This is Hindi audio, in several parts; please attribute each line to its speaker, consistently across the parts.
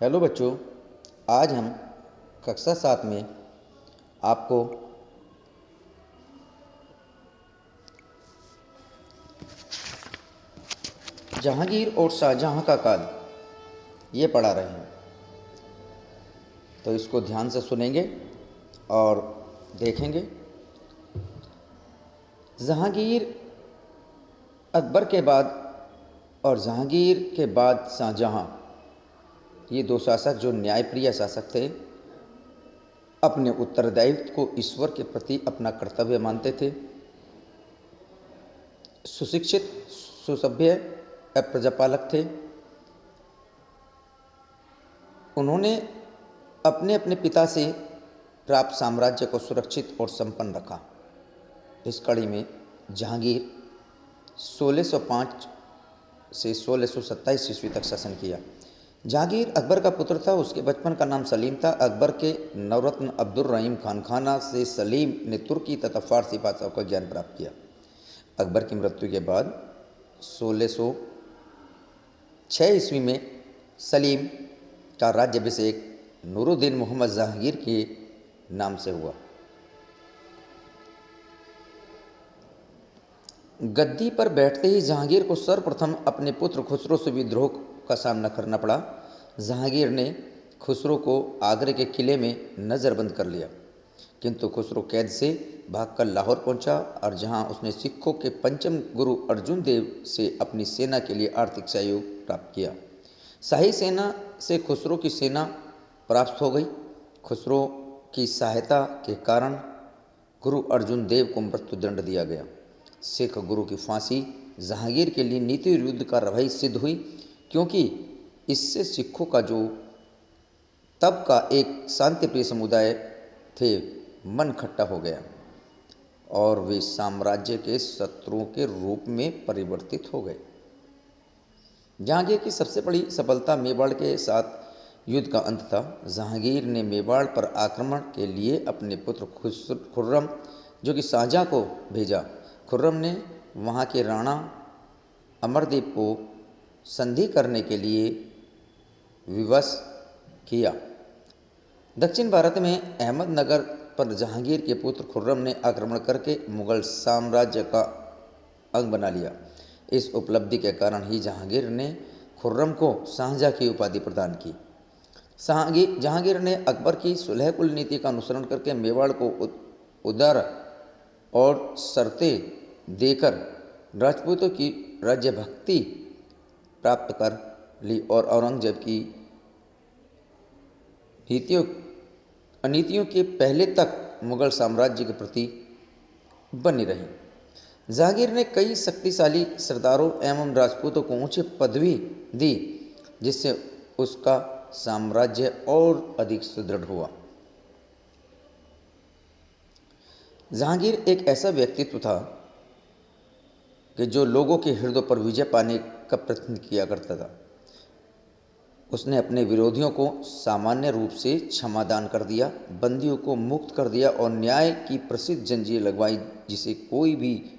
Speaker 1: हेलो बच्चों, आज हम कक्षा 7 में आपको जहांगीर और शाहजहां का काल ये पढ़ा रहे हैं। तो इसको ध्यान से सुनेंगे और देखेंगे। जहांगीर अकबर के बाद और जहांगीर के बाद शाहजहां, ये दो शासक जो न्यायप्रिय शासक थे, अपने उत्तरदायित्व को ईश्वर के प्रति अपना कर्तव्य मानते थे। सुशिक्षित, सुसभ्य प्रजापालक थे। उन्होंने अपने अपने पिता से प्राप्त साम्राज्य को सुरक्षित और संपन्न रखा। इस कड़ी में जहांगीर 1605 से 1627 ईस्वी तक शासन किया। जहांगीर अकबर का पुत्र था। उसके बचपन का नाम सलीम था। अकबर के नवरत्न अब्दुल रहीम खानखाना से सलीम ने तुर्की तथा फारसी भाषाओं का ज्ञान प्राप्त किया। अकबर की मृत्यु के बाद 1606 ईस्वी में सलीम का राज्याभिषेक नूरुद्दीन मोहम्मद जहांगीर के नाम से हुआ। गद्दी पर बैठते ही जहांगीर को सर्वप्रथम अपने पुत्र खुसरो से विद्रोह का सामना करना पड़ा। जहांगीर ने खुसरो को आगरे के किले में नज़रबंद कर लिया, किंतु खुसरो कैद से भागकर लाहौर पहुंचा और जहां उसने सिखों के पंचम गुरु अर्जुन देव से अपनी सेना के लिए आर्थिक सहयोग प्राप्त किया। शाही सेना से खुसरो की सेना प्राप्त हो गई। खुसरो की सहायता के कारण गुरु अर्जुन देव को मृत्युदंड दिया गया। सिख गुरु की फांसी जहांगीर के लिए नीति विरुद्ध कार्रवाई सिद्ध हुई, क्योंकि इससे सिखों का जो तब का एक शांतिप्रिय समुदाय थे मन खट्टा हो गया और वे साम्राज्य के शत्रुओं के रूप में परिवर्तित हो गए। जहांगीर की सबसे बड़ी सफलता मेवाड़ के साथ युद्ध का अंत था। जहांगीर ने मेवाड़ पर आक्रमण के लिए अपने पुत्र खुर्रम, जो कि शाहजहां को भेजा। खुर्रम ने वहां के राणा अमरदीप को संधि करने के लिए विवश किया। दक्षिण भारत में अहमदनगर पर जहांगीर के पुत्र खुर्रम ने आक्रमण करके मुगल साम्राज्य का अंग बना लिया। इस उपलब्धि के कारण ही जहांगीर ने खुर्रम को शाहजहां की उपाधि प्रदान की। जहांगीर ने अकबर की सुलह कुल नीति का अनुसरण करके मेवाड़ को उदार और शर्तें देकर राजपूतों की राज्यभक्ति प्राप्त कर ली और औरंगजेब की अनीतियों के पहले तक मुगल साम्राज्य के प्रति बनी रही। जहांगीर ने कई शक्तिशाली सरदारों एवं राजपूतों को ऊंची पदवी दी, जिससे उसका साम्राज्य और अधिक सुदृढ़ हुआ। जहांगीर एक ऐसा व्यक्तित्व था कि जो लोगों के हृदय पर विजय पाने का प्रयत्न किया करता था। उसने अपने विरोधियों को सामान्य रूप से क्षमादान कर दिया, बंदियों को मुक्त कर दिया और न्याय की प्रसिद्ध जंजीर लगवाई, जिसे कोई भी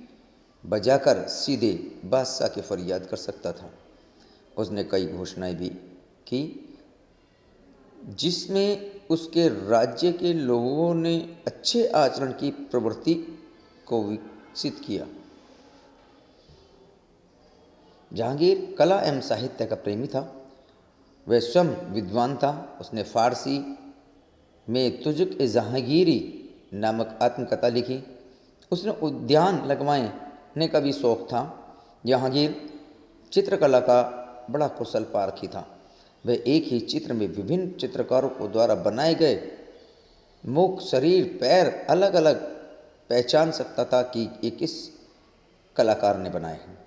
Speaker 1: बजाकर सीधे बादशाह की फरियाद कर सकता था। उसने कई घोषणाएं भी की, जिसमें उसके राज्य के लोगों ने अच्छे आचरण की प्रवृत्ति को विकसित किया। जहांगीर कला एवं साहित्य का प्रेमी था। वह स्वयं विद्वान था। उसने फारसी में तुजुक ए जहांगीरी नामक आत्मकथा लिखी। उसने उद्यान लगवाने का भी शौक था। जहांगीर चित्रकला का बड़ा कुशल पारखी था। वह एक ही चित्र में विभिन्न चित्रकारों को द्वारा बनाए गए मुख, शरीर, पैर अलग अलग पहचान सकता था कि ये किस कलाकार ने बनाए हैं।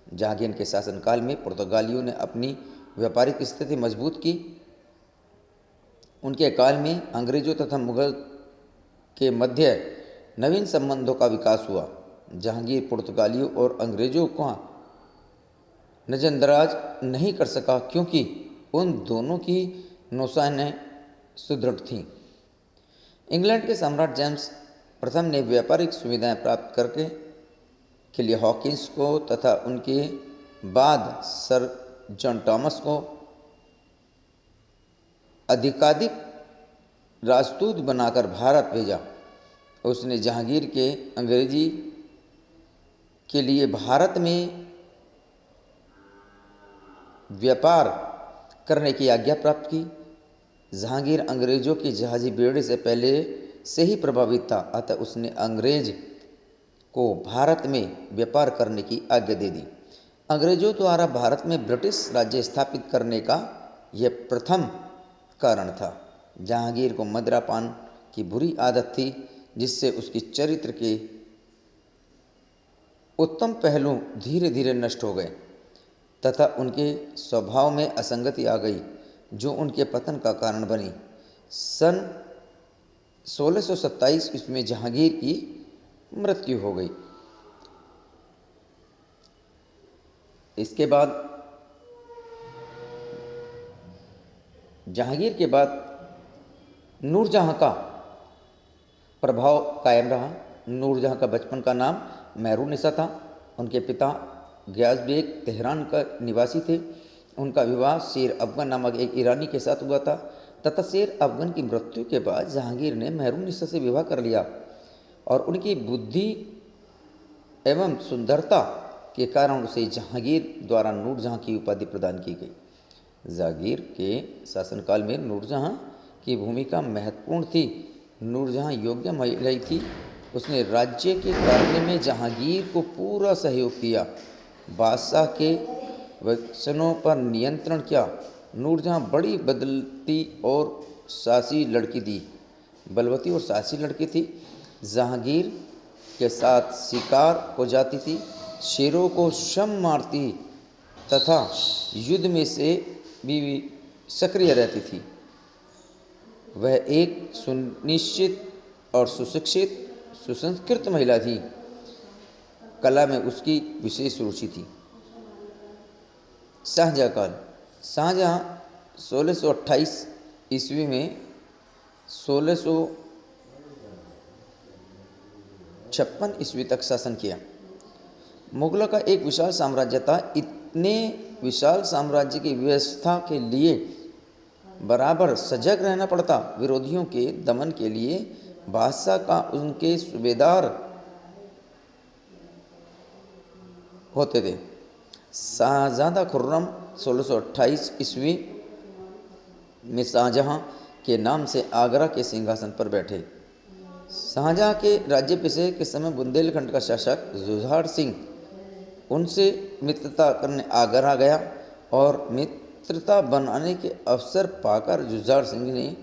Speaker 1: जहांगीर के शासनकाल में पुर्तगालियों ने अपनी व्यापारिक स्थिति मजबूत की। उनके काल में अंग्रेजों तथा मुगल के मध्य नवीन संबंधों का विकास हुआ। जहांगीर पुर्तगालियों और अंग्रेजों का नजरअंदाज नहीं कर सका, क्योंकि उन दोनों की नौसेनाएं सुदृढ़ थीं। इंग्लैंड के सम्राट जेम्स प्रथम ने व्यापारिक सुविधाएं प्राप्त करके के लिए हॉकिंस को तथा उनके बाद सर जॉन थॉमस को अधिकाधिक राजदूत बनाकर भारत भेजा। उसने जहांगीर के अंग्रेजी के लिए भारत में व्यापार करने की आज्ञा प्राप्त की। जहांगीर अंग्रेजों की जहाजी बेड़े से पहले से ही प्रभावित था, अतः उसने अंग्रेज को भारत में व्यापार करने की आज्ञा दे दी। अंग्रेजों द्वारा भारत में ब्रिटिश राज्य स्थापित करने का यह प्रथम कारण था। जहांगीर को मदिरापान की बुरी आदत थी, जिससे उसकी चरित्र के उत्तम पहलू धीरे धीरे नष्ट हो गए तथा उनके स्वभाव में असंगति आ गई, जो उनके पतन का कारण बनी। सन 1627 ईस्वी में जहांगीर की मृत्यु हो गई। इसके बाद जहांगीर के बाद नूरजहां का प्रभाव कायम रहा। नूरजहां का बचपन का नाम मेहरुन्निसा था। उनके पिता गियास बेग तेहरान का निवासी थे। उनका विवाह शेर अफगन नामक एक ईरानी के साथ हुआ था तथा शेर अफगन की मृत्यु के बाद जहांगीर ने मेहरुन्निसा से विवाह कर लिया और उनकी बुद्धि एवं सुंदरता के कारण उसे जहांगीर द्वारा नूरजहां की उपाधि प्रदान की गई। जहांगीर के शासनकाल में नूरजहां की भूमिका महत्वपूर्ण थी। नूरजहां योग्य महिला थी। उसने राज्य के कार्य में जहांगीर को पूरा सहयोग किया, बादशाह के वचनों पर नियंत्रण किया। नूरजहां बड़ी बदलती और साहसी लड़की थी, बलवती और साहसी लड़की थी। जहांगीर के साथ शिकार को जाती थी, शेरों को शम मारती तथा युद्ध में से भी सक्रिय रहती थी। वह एक सुनिश्चित और सुशिक्षित सुसंस्कृत महिला थी। कला में उसकी विशेष रुचि थी। शाहजहाँ काल। शाहजहाँ 1628 ईस्वी में 1656 ईस्वी तक शासन किया। मुगलों का एक विशाल साम्राज्य था। इतने विशाल साम्राज्य की व्यवस्था के लिए बराबर सजग रहना पड़ता। विरोधियों के दमन के लिए बादशाह का उनके सूबेदार होते थे। शाहजादा खुर्रम 1628 ईस्वी में शाहजहाँ के नाम से आगरा के सिंहासन पर बैठे। शाहजहाँ के राज्याभिषेक के समय बुंदेलखंड का शासक जुझार सिंह उनसे मित्रता करने आगरा गया और मित्रता बनाने के अवसर पाकर जुझार सिंह ने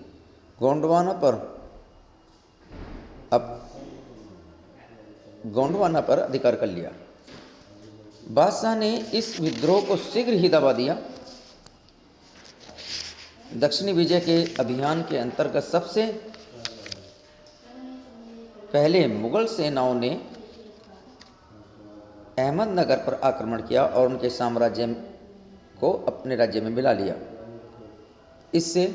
Speaker 1: गोंडवाना पर अधिकार कर लिया। बादशाह ने इस विद्रोह को शीघ्र ही दबा दिया। दक्षिणी विजय के अभियान के अंतर्गत सबसे पहले मुगल सेनाओं ने अहमदनगर पर आक्रमण किया और उनके साम्राज्य को अपने राज्य में मिला लिया। इससे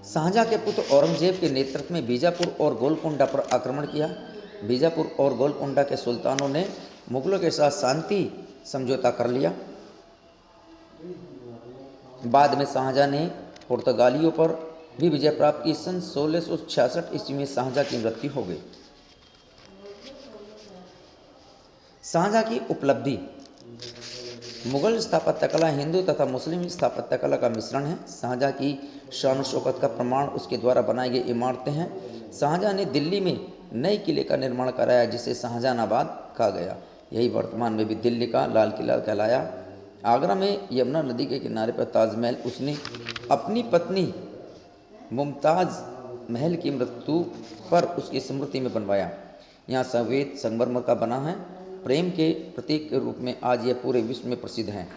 Speaker 1: शाहजहाँ के पुत्र औरंगजेब के नेतृत्व में बीजापुर और गोलकोंडा पर आक्रमण किया। बीजापुर और गोलकोंडा के सुल्तानों ने मुगलों के साथ शांति समझौता कर लिया। बाद में शाहजहाँ ने पुर्तगालियों पर भी विजय प्राप्त की। सन 1666 ईस्वी में शाहजहाँ की मृत्यु हो गई। शाहजहाँ की उपलब्धि। मुगल स्थापत्य कला हिंदू तथा मुस्लिम स्थापत्य कला का मिश्रण है। शाहजहाँ की शान शौकत का प्रमाण उसके द्वारा बनाई गई इमारतें हैं। शाहजहाँ ने दिल्ली में नए किले का निर्माण कराया, जिसे शाहजहानाबाद कहा गया। यही वर्तमान में भी दिल्ली का लाल किला कहलाया। आगरा में यमुना नदी के किनारे पर ताजमहल उसने अपनी पत्नी मुमताज़ महल की मृत्यु पर उसकी स्मृति में बनवाया। यहाँ सफ़ेद संगमरमर का बना है। प्रेम के प्रतीक के रूप में आज यह पूरे विश्व में प्रसिद्ध है।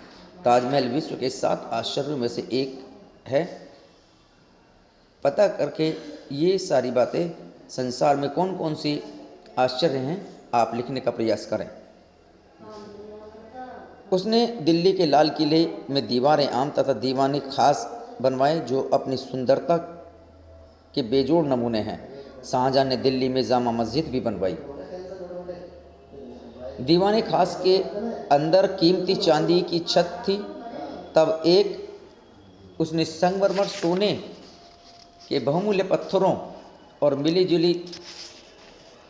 Speaker 1: ताजमहल विश्व के 7 आश्चर्यों में से एक है। पता करके ये सारी बातें संसार में कौन कौन सी आश्चर्य हैं, आप लिखने का प्रयास करें। उसने दिल्ली के लाल किले में दीवारें आम तथा दीवाने खास बनवाए, जो अपनी सुंदरता के बेजोड़ नमूने हैं। शाहजहाँ ने दिल्ली में जामा मस्जिद भी बनवाई। दीवाने खास के अंदर कीमती चांदी की छत थी। तब एक उसने संगमरमर, सोने के बहुमूल्य पत्थरों और मिली जुली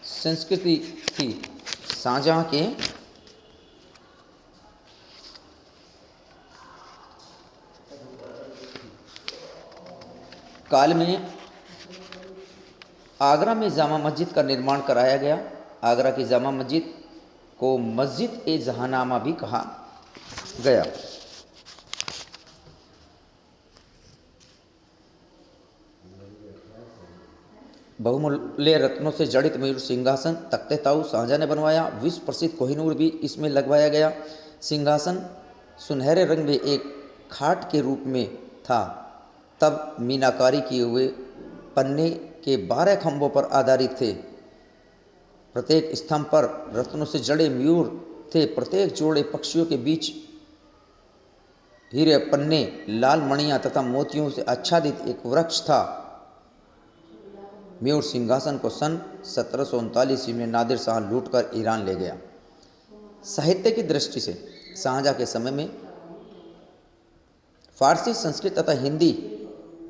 Speaker 1: संस्कृति थी। शाहजहाँ के काल में आगरा में जामा मस्जिद का निर्माण कराया गया। आगरा की जामा मस्जिद को मस्जिद ए जहानामा भी कहा गया। बहुमूल्य रत्नों से जड़ित मयूर सिंहासन तख्ते ताऊ शाहजहाँ ने बनवाया। विश्व प्रसिद्ध कोहिनूर भी इसमें लगवाया गया। सिंहासन सुनहरे रंग में एक खाट के रूप में था। तब मीनाकारी किए हुए पन्ने के 12 खंभों पर आधारित थे। प्रत्येक स्तंभ पर रत्नों से जड़े मयूर थे। प्रत्येक जोड़े पक्षियों के बीच हीरे, पन्ने, लाल मणियां तथा मोतियों से आच्छादित एक वृक्ष था। मयूर सिंहासन को सन 1739 में नादिर शाह लूटकर ईरान ले गया। साहित्य की दृष्टि से शाहजहाँ के समय में फारसी, संस्कृत तथा हिंदी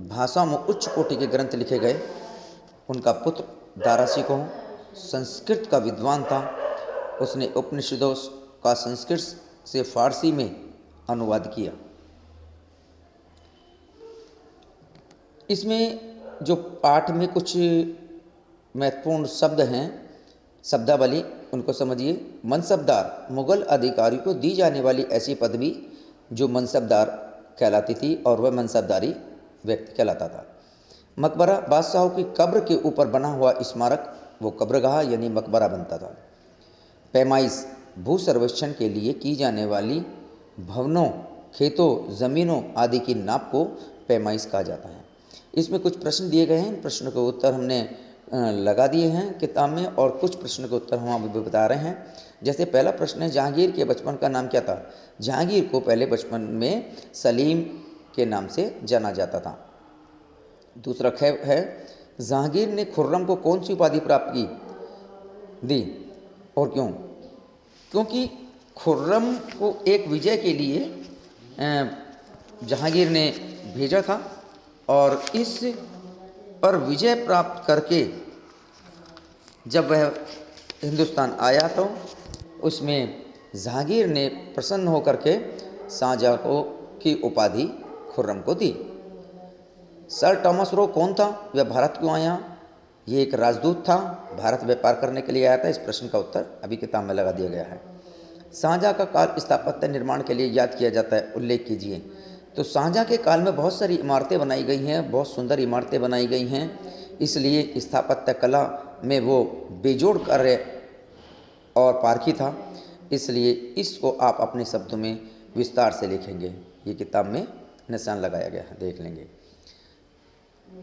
Speaker 1: भाषाओं में उच्च कोटि के ग्रंथ लिखे गए। उनका पुत्र दारा शिकोह संस्कृत का विद्वान था। उसने उपनिषदों का संस्कृत से फारसी में अनुवाद किया। इसमें जो पाठ में कुछ महत्वपूर्ण शब्द हैं, शब्दावली, उनको समझिए। मनसबदार, मुगल अधिकारी को दी जाने वाली ऐसी पदवी जो मनसबदार कहलाती थी और वह मनसबदारी व्यक्ति कहलाता था। मकबरा, बादशाहों की कब्र के ऊपर बना हुआ स्मारक, वो कब्रगाह यानी मकबरा बनता था। पैमाइश, भू सर्वेक्षण के लिए की जाने वाली भवनों, खेतों, ज़मीनों आदि की नाप को पैमाइश कहा जाता है। इसमें कुछ प्रश्न दिए गए हैं। इन प्रश्नों के उत्तर हमने लगा दिए हैं किताब में, और कुछ प्रश्नों के उत्तर हम अभी बता रहे हैं। जैसे पहला प्रश्न है, जहांगीर के बचपन का नाम क्या था? जहांगीर को पहले बचपन में सलीम के नाम से जाना जाता था। दूसरा है, जहांगीर ने खुर्रम को कौन सी उपाधि प्राप्त की दी और क्यों? क्योंकि खुर्रम को एक विजय के लिए जहांगीर ने भेजा था, और इस पर विजय प्राप्त करके जब वह हिंदुस्तान आया तो उसमें जहांगीर ने प्रसन्न होकर के शाहजहाँ को की उपाधि खुर्रम को दी। सर थॉमस रो कौन था? वह भारत क्यों आया? ये एक राजदूत था, भारत व्यापार करने के लिए आया था। इस प्रश्न का उत्तर अभी किताब में लगा दिया गया है। शाहजहाँ का काल स्थापत्य निर्माण के लिए याद किया जाता है, उल्लेख कीजिए। तो शाहजहाँ के काल में बहुत सारी इमारतें बनाई गई हैं, बहुत सुंदर इमारतें बनाई गई हैं, इसलिए स्थापत्य कला में वो बेजोड़ कार्य और पारखी था। इसलिए इसको आप अपने शब्दों में विस्तार से लिखेंगे। ये किताब में निशान लगाया गया है, देख लेंगे।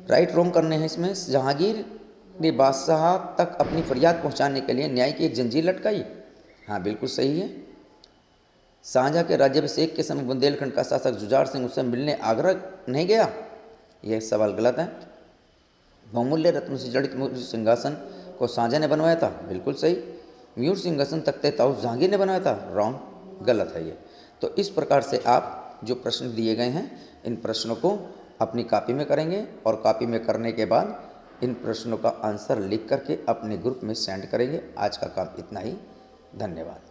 Speaker 1: राइट रॉन्ग करने हैं इसमें। जहांगीर ने बादशाह तक अपनी फरियाद पहुंचाने के लिए न्याय की एक जंजीर लटकाई। हाँ, बिल्कुल सही है। शाहजहाँ के राज्याभिषेक के समय बुंदेलखंड का शासक जुझार सिंह उससे मिलने आगरा नहीं गया, यह सवाल गलत है। बहुमूल्य रत्नों से जड़ित मयूर सिंहासन को शाहजहाँ ने बनवाया था, बिल्कुल सही। मयूर सिंहासन तख्ते ताऊ जहांगीर ने बनवाया था, रॉन्ग, गलत है ये। तो इस प्रकार से आप जो प्रश्न दिए गए हैं, इन प्रश्नों को अपनी कॉपी में करेंगे, और कॉपी में करने के बाद इन प्रश्नों का आंसर लिख करके अपने ग्रुप में सेंड करेंगे। आज का काम इतना ही। धन्यवाद।